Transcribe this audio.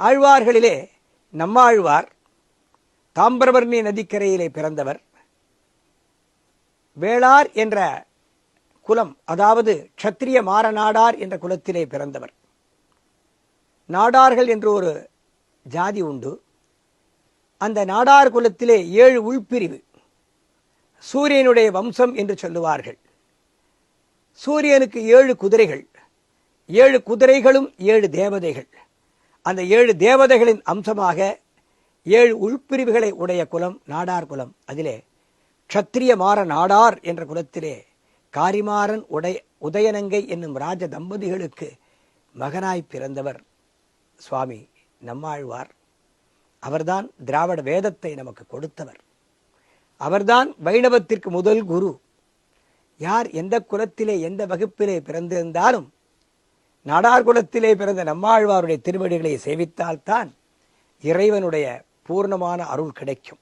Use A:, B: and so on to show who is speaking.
A: ஆழ்வார்களிலே நம்மாழ்வார் தாமிரபரணி நதிக்கரையிலே பிறந்தவர். வேளார் என்ற குலம், அதாவது க்ஷத்திரிய மாற நாடார் என்ற குலத்திலே பிறந்தவர். நாடார்கள் என்று ஒரு ஜாதி உண்டு. அந்த நாடார் குலத்திலே 7 உள்பிரிவு. சூரியனுடைய வம்சம் என்று சொல்லுவார்கள். சூரியனுக்கு 7 குதிரைகள், 7 குதிரைகளும் 7 தேவதைகள். அந்த 7 தேவதைகளின் அம்சமாக 7 உள்பிரிவுகளை உடைய குலம் நாடார் குலம். அதிலே க்ஷத்திரிய மாற நாடார் என்ற குலத்திலே காரிமாறன் உதயநங்கை என்னும் ராஜ தம்பதிகளுக்கு மகனாய் பிறந்தவர் சுவாமி நம்மாழ்வார். அவர்தான் திராவிட வேதத்தை நமக்கு கொடுத்தவர். அவர்தான் வைணவத்திற்கு முதல் குரு. யார் எந்த குலத்திலே எந்த வகுப்பிலே பிறந்திருந்தாலும் நாடார் குலத்திலே பிறந்த நம்மாழ்வாருடைய திருவடிகளை சேவித்தால்தான் இறைவனுடைய பூர்ணமான அருள் கிடைக்கும்.